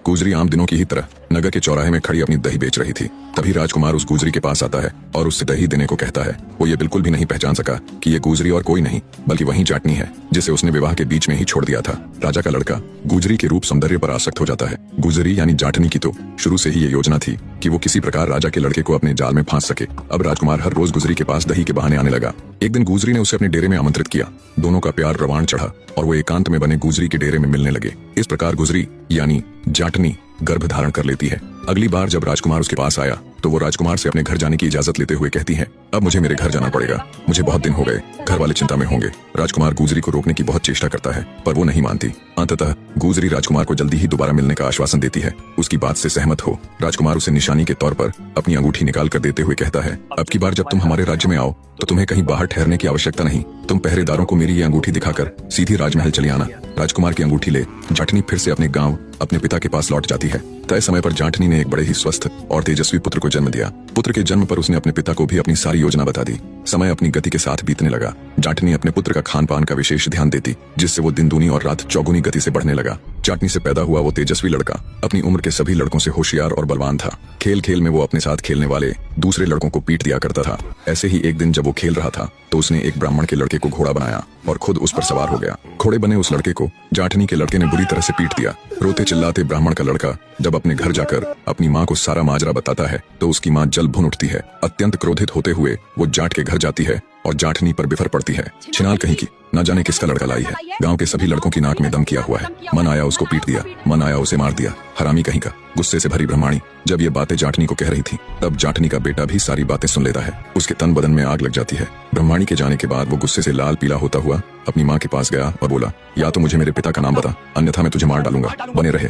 गुजरी आम दिनों की ही तरह नगर के चौराहे में खड़ी अपनी दही बेच रही थी। तभी राजकुमार उस गुजरी के पास आता है और उससे दही देने को कहता है। वो ये बिल्कुल भी नहीं पहचान सका कि ये गुजरी और कोई नहीं बल्कि वही जाटनी है जिसे उसने विवाह के बीच में ही छोड़ दिया था। राजा का लड़का गुजरी के रूप सौंदर्य पर आसक्त हो जाता है। गुजरी यानी जाटनी की तो शुरू से ही ये योजना थी कि वो किसी प्रकार राजा के लड़के को अपने जाल में फांस सके। अब राजकुमार हर रोज गुजरी के पास दही के बहाने आने लगा। एक दिन गुजरी ने उसे अपने डेरे में आमंत्रित किया। दोनों का प्यार रवान चढ़ा और वो एकांत में बने गुजरी के डेरे में मिलने लगे। इस प्रकार गुजरी यानी जाटनी गर्भ धारण कर लेती है। अगली बार जब राजकुमार उसके पास आया तो वो राजकुमार से अपने घर जाने की इजाजत लेते हुए कहती है, अब मुझे मेरे घर जाना पड़ेगा, मुझे बहुत दिन हो गए, घर वाले चिंता में होंगे। राजकुमार गुजरी को रोकने की बहुत चेष्टा करता है पर वो नहीं मानती। अंततः गुजरी राजकुमार को जल्दी ही दोबारा मिलने का आश्वासन देती है। उसकी बात से सहमत हो राजकुमार उसे निशानी के तौर पर अपनी अंगूठी निकाल कर देते हुए कहता है, अब की बार जब तुम हमारे राज्य में आओ तो तुम्हें कहीं बाहर ठहरने की आवश्यकता नहीं। तुम पहरेदारों को मेरी ये अंगूठी दिखाकर सीधी राजमहल चली आना। राजकुमार की अंगूठी ले जाटनी फिर से अपने गांव अपने पिता के पास लौट जाती है। तय समय पर जाटनी ने एक बड़े ही स्वस्थ और तेजस्वी पुत्र को जन्म दिया। पुत्र के जन्म पर उसने अपने पिता को भी अपनी सारी योजना बता दी। समय अपनी गति के साथ बीतने लगा। जाटनी अपने पुत्र का खान पान का विशेष ध्यान देती जिससे वो दिन दूनी और रात चौगुनी गति से बढ़ने लगा। जाटनी से पैदा हुआ वो तेजस्वी लड़का अपनी उम्र के सभी लड़कों से होशियार और बलवान था। खेल खेल में वो अपने साथ खेलने वाले दूसरे लड़कों को पीट दिया करता था। ऐसे ही एक दिन जब वो खेल रहा था तो उसने एक ब्राह्मण के लड़के को घोड़ा बनाया और खुद उस पर सवार हो गया। घोड़े बने उस लड़के को जाटनी के लड़के ने बुरी तरह से पीट दिया। रोते चिल्लाते ब्राह्मण का लड़का जब अपने घर जाकर अपनी माँ को सारा माजरा बताता है तो उसकी माँ जल भुन उठती है। अत्यंत क्रोधित होते हुए वो जाट के घर जाती है और जाटनी पर बिफर पड़ती है। छिनाल कहीं की, न जाने किसका लड़का लाई है। गांव के सभी लड़कों की नाक में दम किया हुआ है। मन आया उसको पीट दिया, मन आया उसे मार दिया। हरामी कहीं का। गुस्से से भरी ब्रह्माणी जब ये बातें जाटनी को कह रही थी तब जाटनी का बेटा भी सारी बातें सुन लेता है। उसके तन बदन में आग लग जाती है। ब्रह्माणी के जाने के बाद वो गुस्से से लाल पीला होता हुआ अपनी माँ के पास गया और बोला, या तो मुझे मेरे पिता का नाम बता अन्यथा मैं तुझे मार डालूंगा। बने रहे।